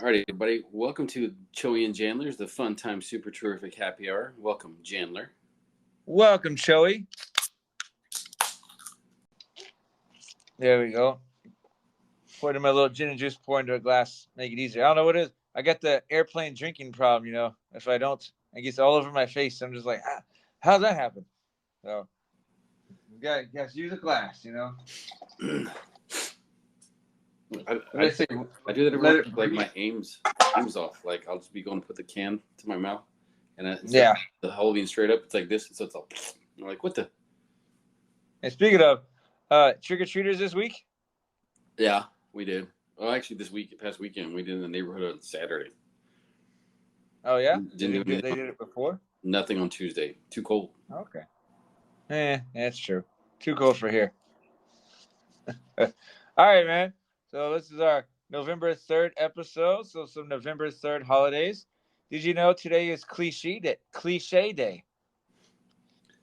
Alrighty, everybody. Welcome to Choey and Jandler's the Fun Time Super Terrific Happy Hour. Welcome, Jandler. Welcome, Choey. There we go. Pour in my little gin and juice, pour into a glass, make it easier. I don't know what it is. I got the airplane drinking problem, If I don't, it gets all over my face. I'm just like, how's that happen? So, you got to use a glass, I do that every once like my aim's off. Like I'll just be going to put the can to my mouth, and instead of the whole being straight up, it's like this, and so it's all. I'm like, what the? And speaking of trick or treaters this week, yeah, we did. Well, actually, past weekend, we did in the neighborhood on Saturday. Oh yeah, they did it before. Nothing on Tuesday. Too cold. Okay. That's true. Too cold for here. All right, man. So this is our November 3rd episode. So some November 3rd holidays. Did you know today is Cliche Day?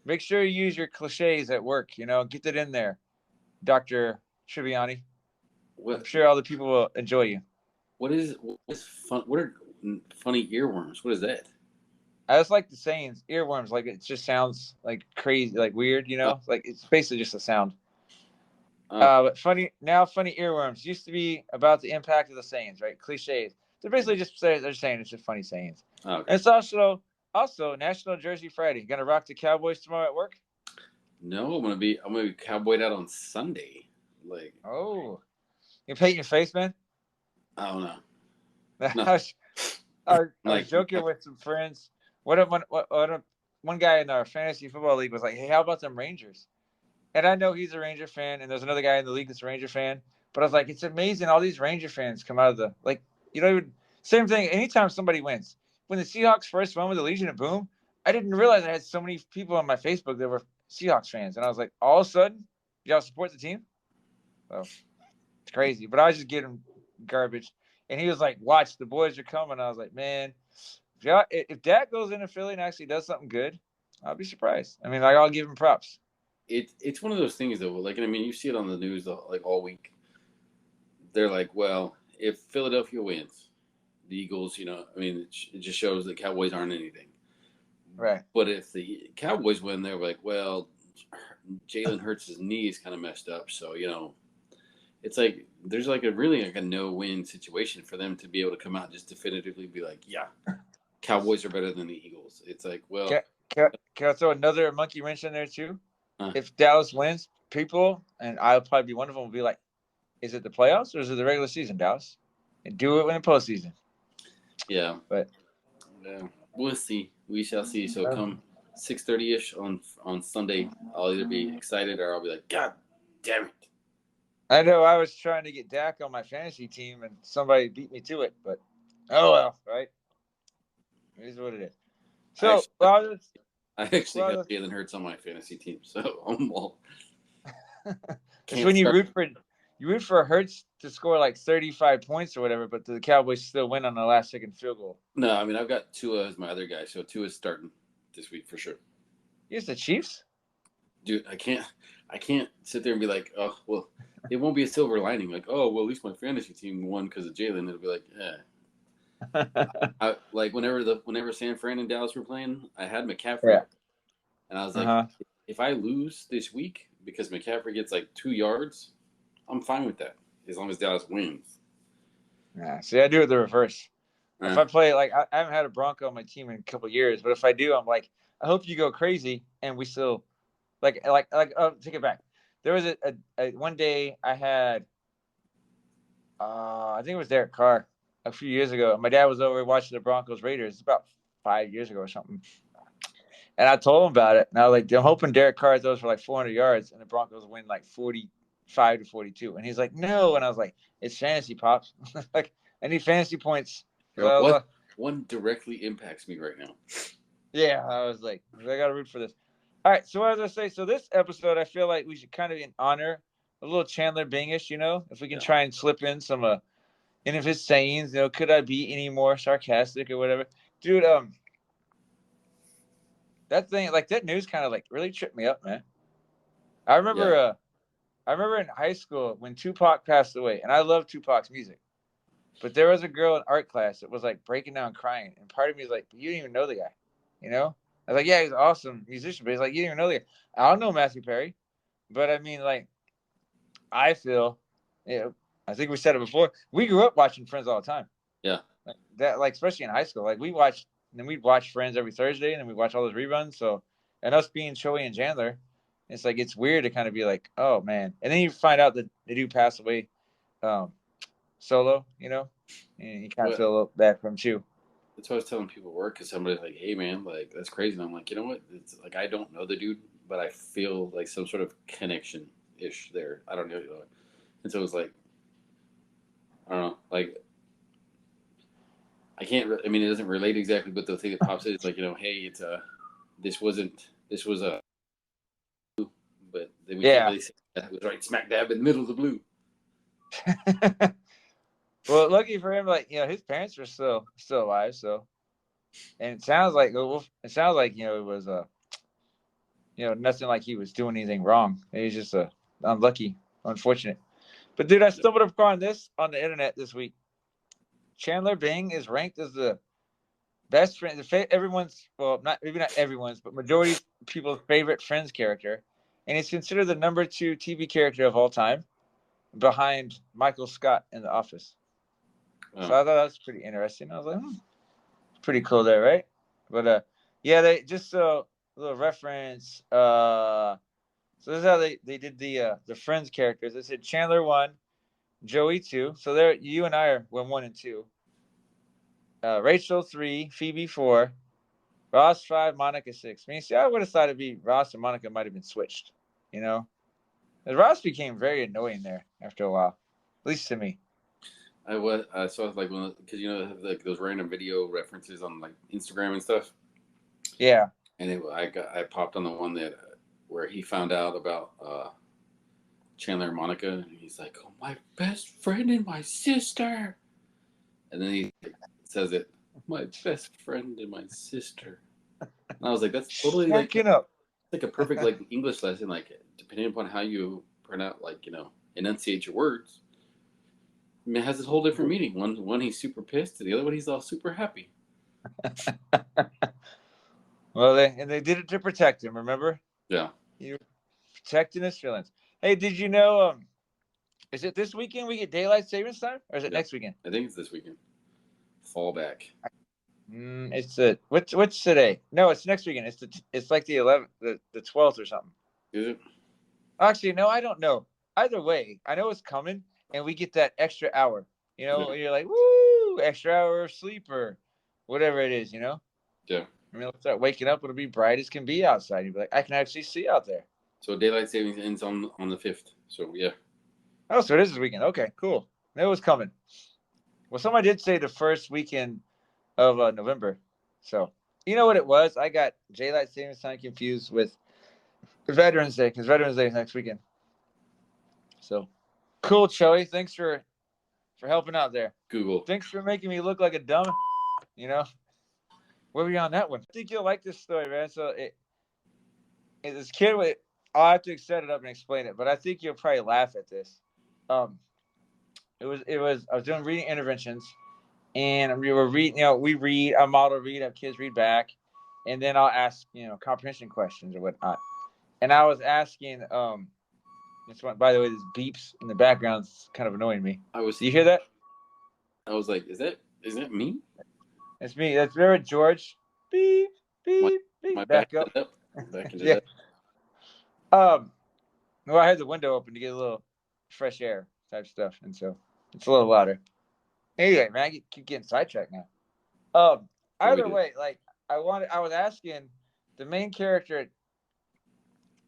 Make sure you use your cliches at work. Get that in there, Dr. Triviani. I'm sure all the people will enjoy you. What is fun? What are funny earworms? What is that? I just like the sayings, earworms. Like it just sounds like crazy, like weird. Like it's basically just a sound. But funny earworms used to be about the impact of the sayings, right? Cliches. They're basically they're saying it's just funny sayings. Okay. And it's also National Jersey Friday. You gonna rock the Cowboys tomorrow at work? No, I'm gonna be cowboyed out on Sunday. Like, oh, you paint your face, man? I don't know. No. I was joking with some friends. One guy in our fantasy football league was like, "Hey, how about them Rangers?" And I know he's a Ranger fan, and there's another guy in the league that's a Ranger fan. But I was like, it's amazing all these Ranger fans come out of the same thing. Anytime somebody wins, when the Seahawks first won with the Legion of Boom, I didn't realize I had so many people on my Facebook that were Seahawks fans, and I was like, all of a sudden, y'all support the team? So it's crazy. But I was just getting garbage, and he was like, "Watch, the boys are coming." I was like, man, if Dak goes into Philly and actually does something good, I'll be surprised. I mean, I'll give him props. It's one of those things though. Like, I mean, you see it on the news like all week. They're like, well, if Philadelphia wins, the Eagles, I mean, it just shows that Cowboys aren't anything. Right. But if the Cowboys win, they're like, well, Jalen Hurts' knee is kind of messed up, so it's like there's like a no-win situation for them to be able to come out and just definitively be like, yeah, Cowboys are better than the Eagles. It's like, well, can I throw another monkey wrench in there too? If Dallas wins, people, and I'll probably be one of them, will be like, is it the playoffs or is it the regular season, Dallas? And do it in the postseason. Yeah. But we'll see. We shall see. So come 6:30-ish on Sunday, I'll either be excited or I'll be like, God damn it. I know I was trying to get Dak on my fantasy team and somebody beat me to it, but oh well, right? It is what it is. So I actually have Jalen Hurts on my fantasy team, so I'm all. It's when you root for Hurts to score like 35 points or whatever, but the Cowboys still win on the last second field goal. No, I mean I've got Tua as my other guy, so Tua's starting this week for sure. Yes, the Chiefs. Dude, I can't sit there and be like, oh well, it won't be a silver lining. Like, oh well, at least my fantasy team won because of Jalen. It'll be like, like whenever San Fran and Dallas were playing, I had McCaffrey, and I was like, if I lose this week because McCaffrey gets like 2 yards, I'm fine with that as long as Dallas wins. Yeah, see, I do it the reverse. If I play I haven't had a Bronco on my team in a couple of years, but if I do, I'm like, I hope you go crazy and we still take it back. There was a one day I had, I think it was Derek Carr a few years ago. My dad was over watching the Broncos Raiders about 5 years ago or something. And I told him about it. And I was like, I'm hoping Derek Carr throws for like 400 yards and the Broncos win like 45-42. And he's like, no. And I was like, it's fantasy, Pops. Like, I need fantasy points. One directly impacts me right now. Yeah, I was like, I got to root for this. All right, so as I say, so this episode, I feel like we should kind of honor a little Chandler Bingish, if we can try and slip in some any of his sayings, could I be any more sarcastic or whatever? Dude, that thing, like that news kind of like really tripped me up, man. I remember in high school when Tupac passed away, and I love Tupac's music. But there was a girl in art class that was like breaking down crying, and part of me is like, you didn't even know the guy, you know? I was like, yeah, he's an awesome musician, but he's like, you didn't even know the guy. I don't know Matthew Perry, but I mean, like, I feel, you know, I think we said it before. We grew up watching Friends all the time. Yeah. Like that, like especially in high school, like we watched, and then we'd watch Friends every Thursday, and then we watch all those reruns. So, and us being Choey and Jandler, it's like it's weird to kind of be like, oh man, and then you find out that they do pass away, um, solo, you know, and you kind of Well, feel a little bad for him too. that's what I was telling people at work because somebody's like, "Hey, man, like that's crazy." And I'm like, you know what? It's like I don't know the dude, but I feel like some sort of connection ish there. I don't know. And so it was like, I don't know. Like I can't. I mean, it doesn't relate exactly, but the thing that pops in is like, hey, it's this wasn't. This was a. But then we can't Yeah. really say that it was right smack dab in the middle of the blue. Well, lucky for him, like his parents were still alive. So, and it sounds like it was nothing like he was doing anything wrong. He was just unlucky, unfortunate. But dude, I stumbled upon this on the internet this week. Chandler Bing is ranked as the best friend, everyone's, well, not maybe not everyone's, but majority of people's favorite Friends character, and he's considered the number 2 TV character of all time, behind Michael Scott in The Office. So I thought that was pretty interesting. I was like, pretty cool there, right? But yeah, they just a little reference. So this is how they did the Friends characters. They said Chandler 1, Joey 2. So there, you and I are 1 and 2. Rachel 3, Phoebe 4, Ross 5, Monica 6. I mean, see, I would have thought it'd be Ross and Monica might have been switched. And Ross became very annoying there after a while, at least to me. I saw like because they have like those random video references on like Instagram and stuff. Yeah. And I popped on the one that where he found out about Chandler and Monica, and he's like, "Oh, my best friend and my sister," and then he says it, "My best friend and my sister." And I was like, "That's totally Cracking up. like a perfect like English lesson. Like depending upon how you pronounce, like enunciate your words, I mean, it has this whole different meaning. One he's super pissed, and the other one he's all super happy." Well, they did it to protect him. Remember? Yeah. You protecting his feelings. Hey, did you know? Is it this weekend we get daylight savings time, or is it next weekend? I think it's this weekend. Fall back. It's what's today? No, it's next weekend. It's like the 11th, the 12th or something. Is it? Actually, no, I don't know. Either way, I know it's coming, and we get that extra hour. You're like, woo, extra hour of sleep or whatever it is. Yeah. I mean, we'll start waking up. It'll be bright as can be outside. You'll be like, I can actually see out there. So daylight savings ends on the 5th. So yeah. Oh, so it is this weekend. Okay, cool. It was coming. Well, somebody did say the first weekend of November. So you know what it was? I got daylight savings time confused with Veterans Day because Veterans Day is next weekend. So cool, Choey. Thanks for helping out there. Google. Thanks for making me look like a dumb. Where were you on that one? I think you'll like this story, man. So this kid with. I'll have to set it up and explain it, but I think you'll probably laugh at this. It was. I was doing reading interventions, and we were reading. We read. I model read. Have kids read back, and then I'll ask comprehension questions or whatnot. And I was asking. This one, by the way, this beeps in the background is kind of annoying me. Do you hear that? I was like, is that me? It's me. That's very George. Beep beep beep. Back up. Back into Yeah. that. Well, I had the window open to get a little fresh air type stuff, and so it's a little louder. Anyway, man, I keep getting sidetracked now. Either way, like I was asking the main character.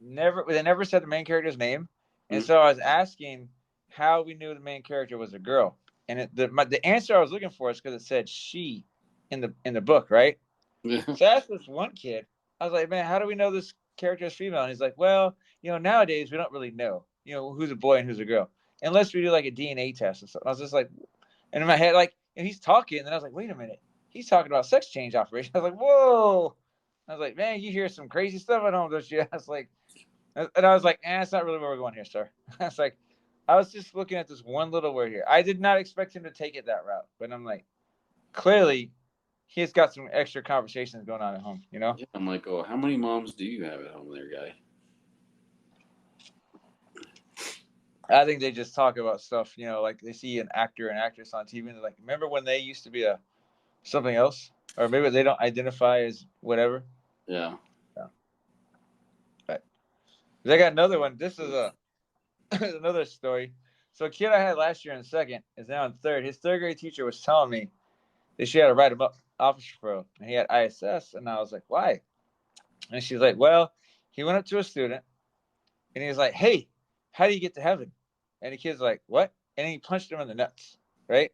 They never said the main character's name, and so I was asking how we knew the main character was a girl, and the answer I was looking for is because it said she in the book, right? So I asked this one kid. I was like, man, how do we know this character is female? And he's like, well, nowadays we don't really know, who's a boy and who's a girl, unless we do like a DNA test or something. I was just like, and in my head, like, and he's talking, and then I was like, wait a minute, he's talking about sex change operation. I was like, whoa. I was like, man, you hear some crazy stuff at home, don't you? I was like, it's not really where we're going here, sir. I was like, I was just looking at this one little word here. I did not expect him to take it that route, but I'm like, clearly, he's got some extra conversations going on at home. You know? Yeah, I'm like, oh, how many moms do you have at home, there, guy? I think they just talk about stuff. You know, like they see an actor and actress on TV, and they're like, remember when they used to be a something else, or maybe they don't identify as whatever. Yeah. Yeah. But they got another one. This is a another story. So a kid I had last year in second is now in third. His third grade teacher was telling me that she had to write him up office referral, and he had ISS, and I was like, why? And she's like, well, he went up to a student, and he was like, hey, how do you get to heaven? And the kid's like, what? And he punched him in the nuts, right?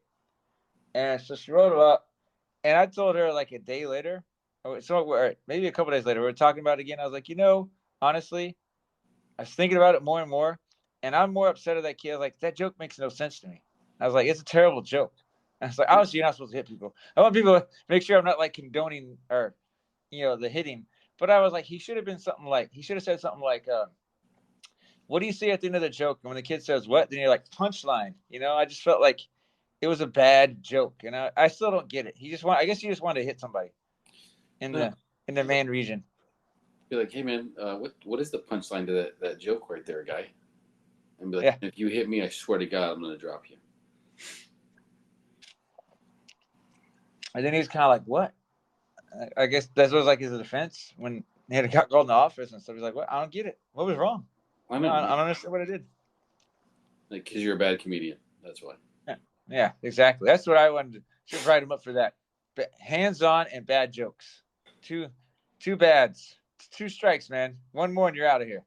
And so she wrote him up, and I told her like a day later, or maybe a couple days later, we were talking about it again. I was like, honestly, I was thinking about it more and more, and I'm more upset at that kid. I was like, that joke makes no sense to me. I was like, it's a terrible joke. And I was like, obviously, you're not supposed to hit people. I want people to make sure I'm not like condoning or, the hitting. But I was like, he should have said something like, what do you say at the end of the joke? And when the kid says what, then you're like, punchline. I just felt like it was a bad joke, and I still don't get it. I guess he just wanted to hit somebody in Yeah. the main region. Be like, hey man, what is the punchline to that joke right there, guy? And be like, Yeah. if you hit me, I swear to God, I'm gonna drop you. And then he's kind of like, what? I guess that was like his defense when he had got called in the office and stuff. He's like, what? I don't get it. What was wrong? I don't understand what I did. Like, because you're a bad comedian. That's why. Yeah, exactly. That's what I wanted to. Should write him up for that. Hands-on and bad jokes. Two bads. 2 strikes, man. One more and you're out of here.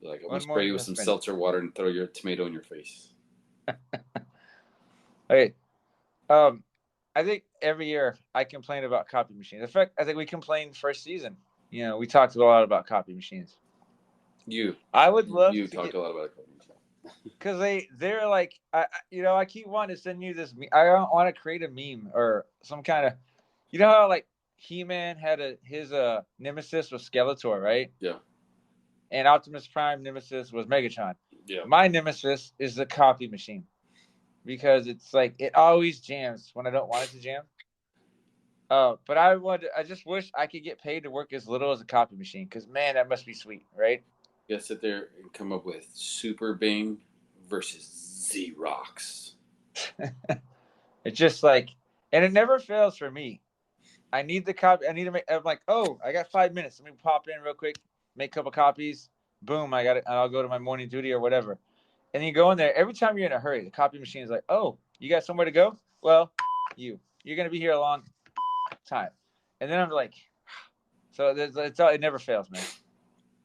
Like, I'm gonna spray you with some seltzer water and throw your tomato in your face. Okay. I think every year I complain about copy machines. In fact, I think we complained first season. We talked a lot about copy machines. I would love you talked a lot about copy machines. Because they're like, I keep wanting to send you this. I don't want to create a meme or some kind of, how like He-Man had his nemesis was Skeletor, right? Yeah. And Optimus Prime nemesis was Megatron. Yeah. My nemesis is the copy machine because it's like it always jams when I don't want it to jam. But I just wish I could get paid to work as little as a copy machine because man, that must be sweet, right? You gotta sit there and come up with Super Bing versus Xerox. It's just like, and it never fails for me. I need the copy. I need to make. I'm like, oh, I got 5 minutes. Let me pop in real quick, make a couple copies. Boom, I got it. I'll go to my morning duty or whatever. And you go in there. Every time you're in a hurry, the copy machine is like, oh, you got somewhere to go? Well, you're gonna be here a long time. And then I'm like, so it never fails, man.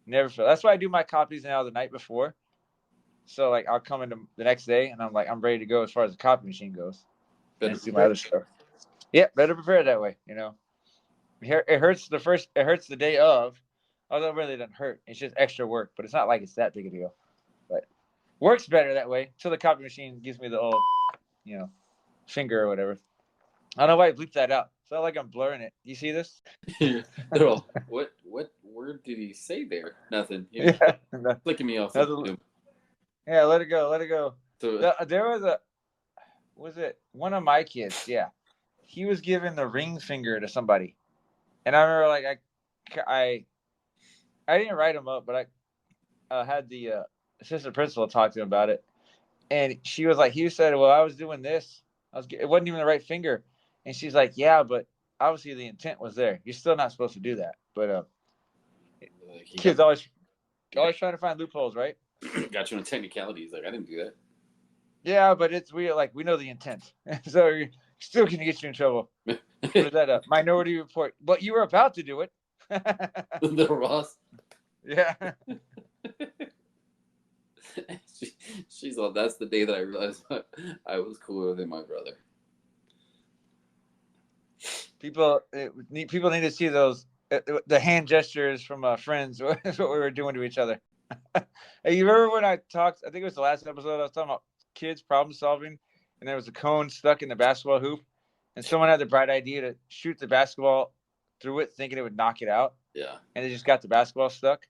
Never fails. That's why I do my copies now the night before. So like I'll come in the next day and I'm like I'm ready to go as far as the copy machine goes. And do my other stuff. Yeah, better prepare that way. It hurts the day of, although it really doesn't hurt. It's just extra work, but it's not like it's that big a deal. But works better that way till the copy machine gives me the old, finger or whatever. I don't know why I bleeped that out. It's not like I'm blurring it. Do you see this? They're all, what word did he say there? Nothing. Flicking me off. Yeah, let it go. So, there was one of my kids? Yeah. He was giving the ring finger to somebody. And I remember like I didn't write him up, but I had the assistant principal talk to him about it. And she was like, he said, well, I was doing this. It wasn't even the right finger. And she's like, yeah, but obviously the intent was there. You're still not supposed to do that. But kids always trying to find loopholes, right? Got you on technicalities. Like, I didn't do that. Yeah, but it's weird. Like, we know the intent. So you're still going to get you in trouble. What is that? A Minority Report. But you were about to do it. The Ross. Yeah. She's all, that's the day that I realized I was cooler than my brother. People need to see those the hand gestures from friends. That's what we were doing to each other. Hey, you remember when I talked? I think it was the last episode. I was talking about kids problem solving, and there was a cone stuck in the basketball hoop, and someone had the bright idea to shoot the basketball through it, thinking it would knock it out. Yeah. And they just got the basketball stuck.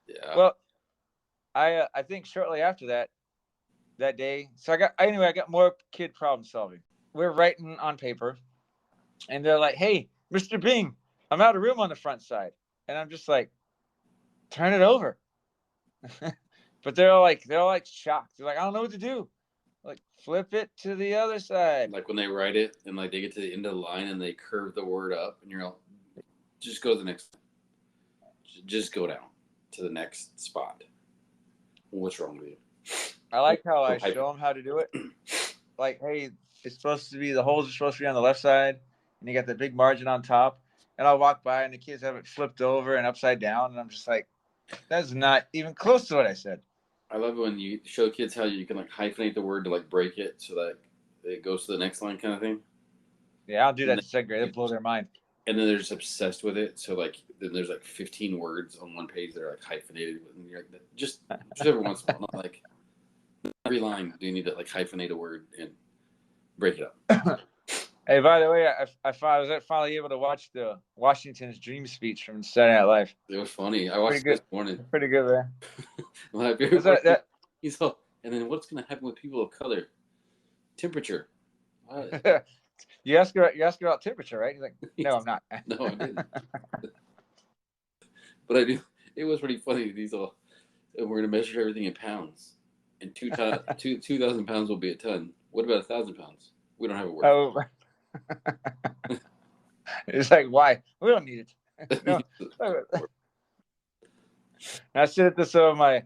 Yeah. Well, I think shortly after that, that day. So I got more kid problem solving. We're writing on paper, and they're like, "Hey, Mr. Bing, I'm out of room on the front side," and I'm just like, "Turn it over." But they're all like shocked. They're like, "I don't know what to do." Like, flip it to the other side. Like when they write it and like they get to the end of the line and they curve the word up, and you're like, just go to the next, just go down to the next spot. What's wrong with you? I like how I show them how to do it. Like, hey, it's supposed to be the holes are supposed to be on the left side, and you got the big margin on top. And I'll walk by, and the kids have it flipped over and upside down, and I'm just like, that's not even close to what I said. I love when you show kids how you can like hyphenate the word to like break it so that it goes to the next line kind of thing. Yeah, I'll do And that to second grade. It blows their mind. and then they're just obsessed with it. So like then there's like 15 words on one page that are like hyphenated, and you're like, just every once in a while, not like every line do you need to like hyphenate a word and break it up. Hey, by the way, I was finally able to watch the Washington's Dream speech from Saturday Night Live. It was funny. I watched it this morning. Pretty good, man. My favorite part, he's all, and then what's going to happen with people of color? Temperature. You ask about temperature, right? He's like, no, I'm not. No, I didn't. But I do. It was pretty funny. These all, we're going to measure everything in pounds, and 2,000 pounds will be a ton. What about 1,000 pounds? We don't have a word. Oh. It's like, why? We don't need it. No. I said it to some of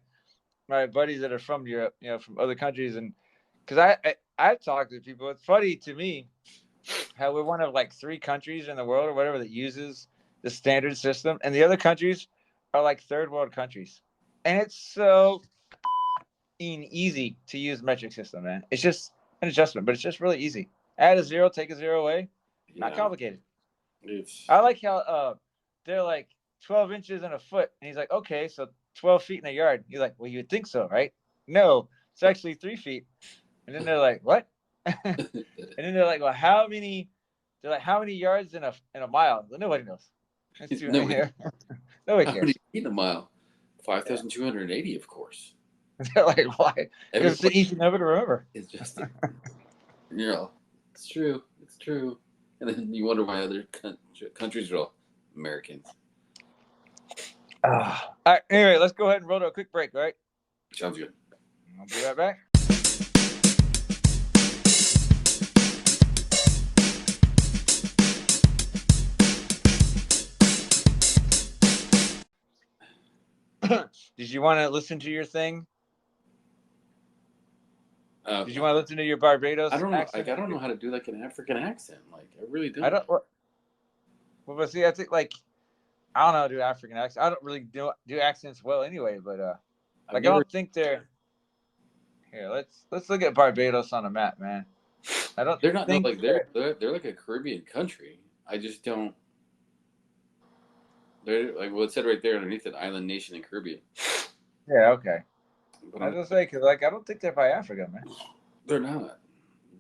my buddies that are from Europe, from other countries, and because I've talked to people. It's funny to me how we're one of like 3 countries in the world or whatever that uses the standard system, and the other countries are like third world countries, and it's so easy to use metric system, man. It's just an adjustment, but it's just really easy. Add a 0, take a 0 away. Not complicated. I like how they're like 12 inches in a foot, and he's like, okay, so 12 feet in a yard. You're like, well, you'd think so, right? No, it's actually 3 feet. And then they're like, what? And then they're like, well, how many? They're like, how many yards in a mile? Well, nobody knows. Nobody cares. How many feet in a mile? 5,280, of course. They're like, why? It's an easy number to remember. It's just, it's true. It's true. And then you wonder why other countries are all Americans. All right, anyway, let's go ahead and roll to a quick break, all right? Sounds good. I'll be right back. Did you want to listen to your thing? Did you want to listen to your Barbados? I don't know. Accent? I don't know how to do like an African accent. Like I really don't. I don't. Well, but see, I think like I don't know how to do African accent. I don't really do accents well anyway. But like I don't think they're here. Let's look at Barbados on a map, man. I don't. They're not think no, like they're like a Caribbean country. I just don't. They're like it said right there underneath it, island nation in Caribbean. Yeah. Okay. But I was gonna say because like I don't think they're by Africa, man. They're not.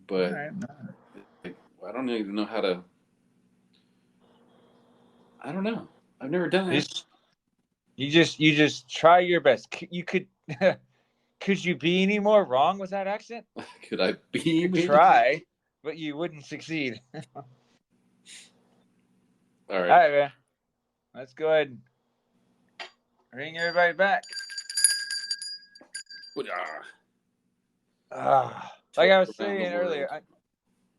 But like, I don't even know how to. I don't know. I've never done it. You just try your best. You could. Could you be any more wrong with that accent? Could I be? Try, but you wouldn't succeed. All right. All right, man. Let's go ahead and bring everybody back. Like I was saying earlier,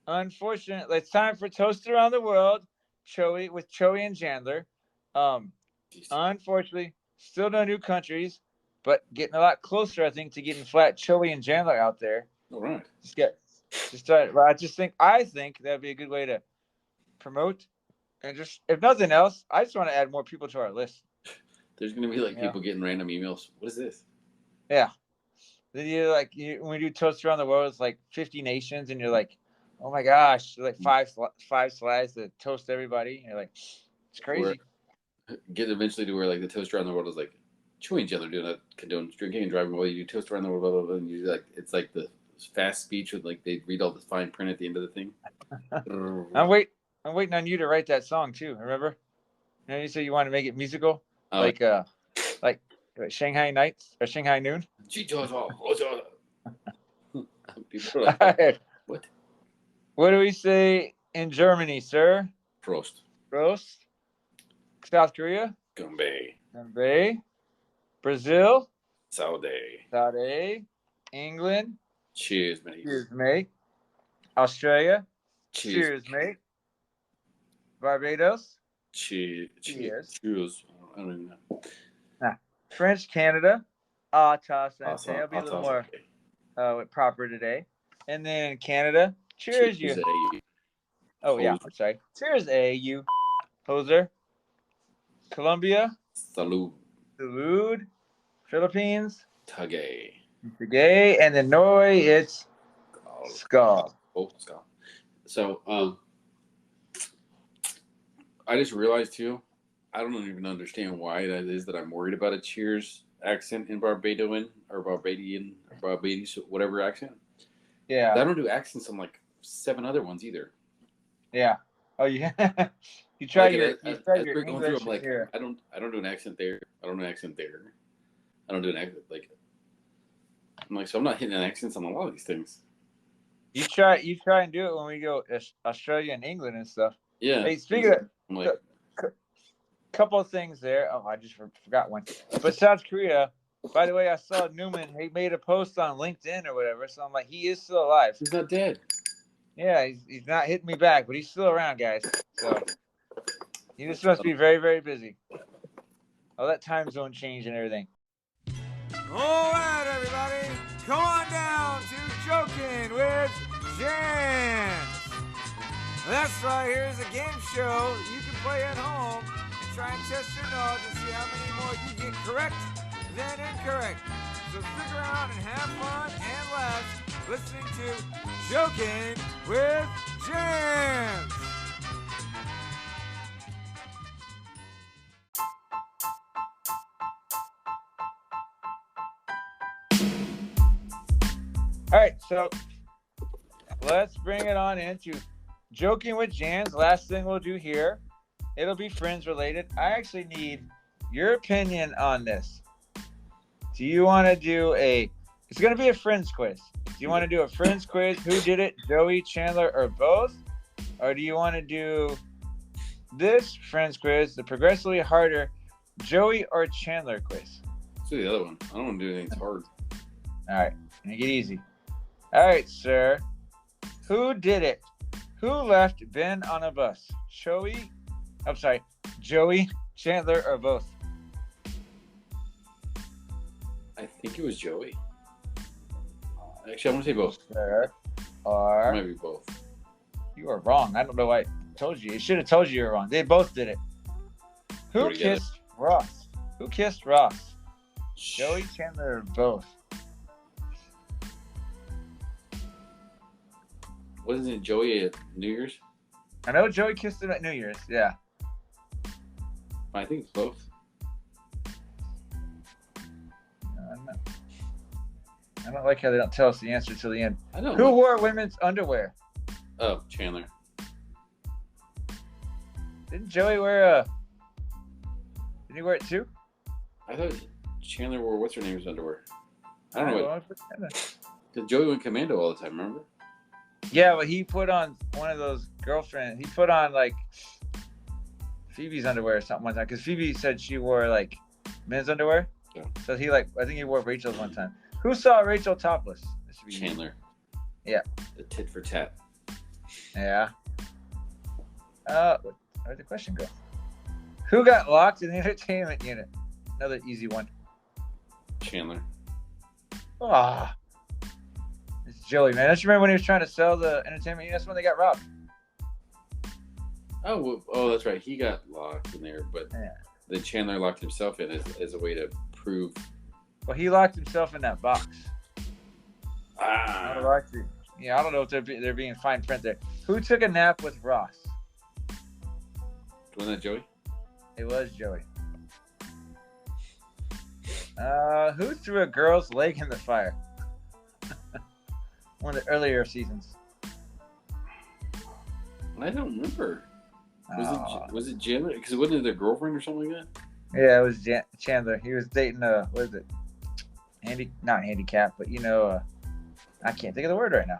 unfortunately, it's time for Toast Around the World, Choey and Jandler. Unfortunately, still no new countries, but getting a lot closer, I think, to getting flat Choey and Jandler out there. All right. I think that'd be a good way to promote, and just if nothing else, I just want to add more people to our list. There's gonna be like people getting random emails. What is this? Yeah. Then when we do Toast Around the World, it's like 50 nations, and you're like, oh my gosh, like five slides to toast everybody. And you're like, it's crazy. Get eventually to where like the Toast Around the World is like, Choey and Jandler do not condone drinking and driving while you do Toast Around the World, blah blah blah. And you like it's like the fast speech with like they read all the fine print at the end of the thing. I'm waiting on you to write that song too. Remember? You said you want to make it musical, like Shanghai Nights or Shanghai Noon. People are like, All right. what? What do we say in Germany, sir? Prost. Prost. South Korea? Gumbe. Gumbe. Brazil? Saudi. Saudi. England? Cheers, mate. Cheers, mate. Australia? Cheers. Cheers, mate. Barbados? Cheers. Cheers. Cheers. I don't even know. French Canada? Awesome. Awesome. I'll be a little more proper today. And then Canada? Cheers, you. Oh, yeah. I'm sorry. Cheers, you. Hoser. Colombia? Salud. Salud. Philippines? Tage. Tagay. And then Norway, it's Skull. Oh, Skull. So, I just realized too, I don't even understand why that is that I'm worried about a Cheers accent in Barbadian or Barbados, whatever accent. Yeah. I don't do accents on like 7 other ones either. Yeah. Oh, yeah. You try like your English. Through, I'm like, here. I don't do an accent there. I don't do an accent there. I don't do an accent like. I'm like, so I'm not hitting accents on a lot of these things. You try and do it when we go Australia and England and stuff. Yeah. Hey, speaking of, I'm like, couple of things there. Oh, I just forgot one. But South Korea, by the way, I saw Newman. He made a post on LinkedIn or whatever. So I'm like, he is still alive. He's not dead. Yeah, he's not hitting me back, but he's still around, guys. So he just must be very, very busy. All that time zone change and everything. All right, everybody, come on down to Joking with Jans. That's right. Here's a game show that you can play at home and try and test your knowledge and see how many more you get correct than incorrect. So stick around and have fun and laugh listening to Joking with Jans. All right, so let's bring it on into Joking with Jans. Last thing we'll do here. It'll be Friends related. I actually need your opinion on this. Do you want to do it's going to be a Friends quiz. Do you want to do a Friends quiz? Who did it? Joey, Chandler, or both? Or do you want to do this Friends quiz, the progressively harder Joey or Chandler quiz? Let's do the other one. I don't want to do anything hard. All right. Make it easy. All right, sir. Who did it? Who left Ben on a bus? Joey, Chandler, or both? I think it was Joey. Actually, I want to say both. Sir, or maybe both. You are wrong. I don't know why I told you. It should have told you you were wrong. They both did it. Who kissed Ross? Who kissed Ross? Joey, Chandler, or both? Wasn't it Joey at New Year's? I know Joey kissed him at New Year's. Yeah. I think it's both. I don't like how they don't tell us the answer till the end. I know. Who wore women's underwear? Oh, Chandler. Didn't Joey wear Did he wear it too? I thought Chandler wore what's her name's underwear. I don't know. Because Joey went commando all the time, remember? Yeah, but he put on one of those girlfriends. He put on like Phoebe's underwear or something one time. Because Phoebe said she wore like men's underwear. Yeah. So I think he wore Rachel's one time. Who saw Rachel topless? Chandler. Yeah. The tit for tat. Yeah. Where'd the question go? Who got locked in the entertainment unit? Another easy one. Chandler. Ah. It's Joey, man. Don't you remember when he was trying to sell the entertainment unit? That's when they got robbed. Oh, that's right. He got locked in there, but then Chandler locked himself in as a way to prove. Well, he locked himself in that box. I don't know if they're being fine print there. Who took a nap with Ross? Wasn't that Joey? It was Joey. Who threw a girl's leg in the fire? One of the earlier seasons. I don't remember. Was it Chandler? Because wasn't it their girlfriend or something like that? Yeah, it was Chandler. He was dating what is it? Not handicap, but I can't think of the word right now.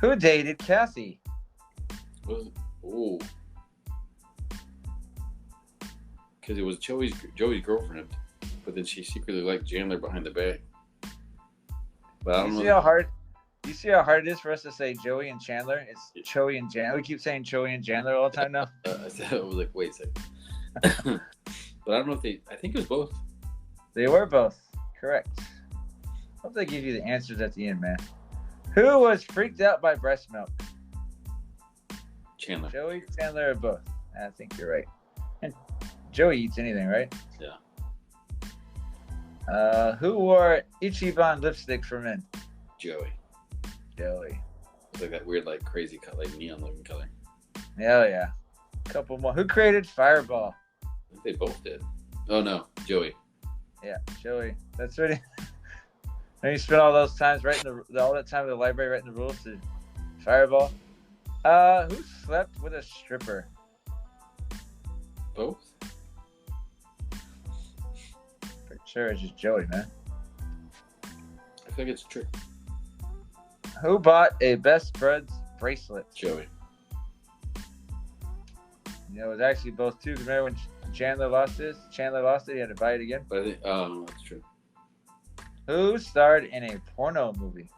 Who dated Kathy? Oh. Because it was Joey's girlfriend, but then she secretly liked Jandler behind the back. But I don't know. You see how hard it is for us to say Joey and Chandler? It's Choey and Jandler. We keep saying Choey and Jandler all the time now. I was like, wait a second. But I don't know if I think it was both. They were both. Correct. Hope they give you the answers at the end, man. Who was freaked out by breast milk? Chandler. Joey, Chandler, or both? I think you're right. And Joey eats anything, right? Yeah. Who wore Ichiban lipstick for men? Joey. It's like that weird, like crazy cut, like neon looking color. Hell yeah. Couple more. Who created Fireball? I think they both did. Oh no, Joey. Yeah, Joey. That's right. And you spent all those times writing all that time in the library writing the rules to Fireball. Who slept with a stripper? Both? Pretty sure it's just Joey, man. I think it's a trick. Who bought a Best Buds bracelet? Joey. It was actually both too. Remember when Chandler lost it, he had to buy it again. But I think, that's true. Who starred in a porno movie?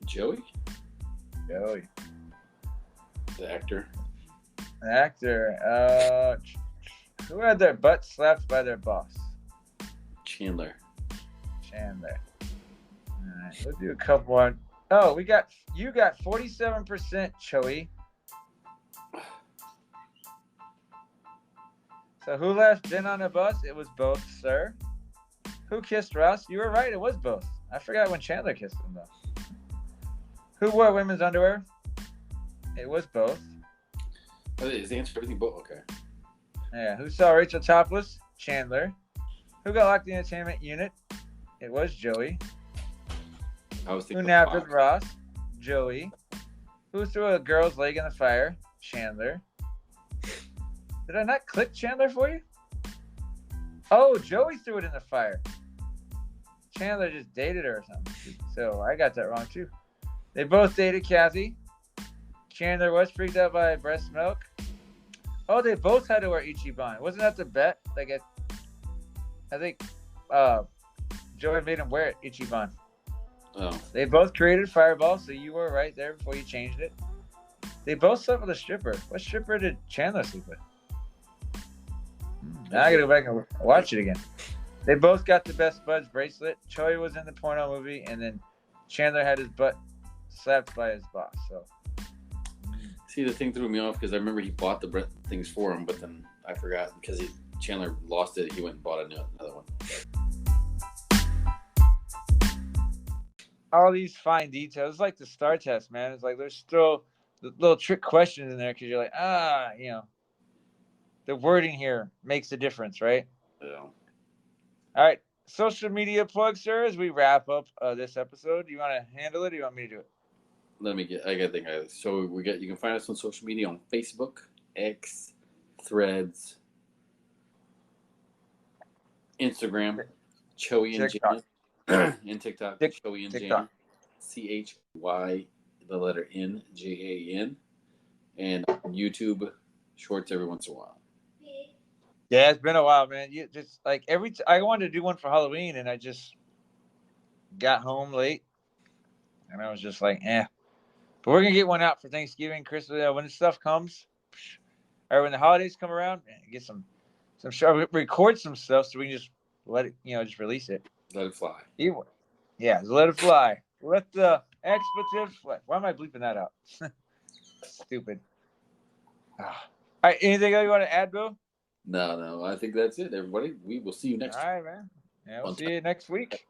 Joey? Joey. The actor. The actor. Who had their butt slapped by their boss? Chandler. Alright, we'll do a couple more. Oh, you got 47%, Choey. So who left Ben on a bus? It was both, sir. Who kissed Ross? You were right, it was both. I forgot when Chandler kissed him, though. Who wore women's underwear? It was both. Oh, is the answer for everything both? Okay. Yeah. Who saw Rachel topless? Chandler. Who got locked in the entertainment unit? It was Joey. I was thinking Who napped with Ross? Joey. Who threw a girl's leg in the fire? Chandler. Did I not click Chandler for you? Oh, Joey threw it in the fire. Chandler just dated her or something. So I got that wrong too. They both dated Kathy. Chandler was freaked out by breast milk. Oh, they both had to wear Ichiban. Wasn't that the bet? Like I think Joey made him wear Ichiban. Oh. They both created Fireball, so you were right there before you changed it. They both slept with a stripper. What stripper did Chandler sleep with? Now I gotta go back and watch it again. They both got the Best Buds bracelet. Choey was in the porno movie, and then Chandler had his butt slapped by his boss. So, see, the thing threw me off because I remember he bought the things for him, but then I forgot because Chandler lost it. He went and bought another one. all these fine details, it's like the STAR test, man. It's like there's still the little trick questions in there because you're like, the wording here makes a difference, right? Yeah. All right. Social media plug, sir, as we wrap up this episode. Do you want to handle it or do you want me to do it? I gotta think. So you can find us on social media on Facebook, X, Threads, Instagram, Choey and Jan, and TikTok, Choey and Jan, CHY, the letter N, JAN, and YouTube shorts every once in a while. Yeah, it's been a while, man. You just like I wanted to do one for Halloween, and I just got home late, and I was just like, But we're gonna get one out for Thanksgiving, Christmas, when the stuff comes, or when the holidays come around. Get some record some stuff so we can just let it, just release it. Let it fly. Yeah, let it fly. Let the expletive fly. Why am I bleeping that out? Stupid. All right, anything else you want to add, Bill? No. I think that's it, everybody. We will see you next time. All right, man. Yeah, we'll see you next week.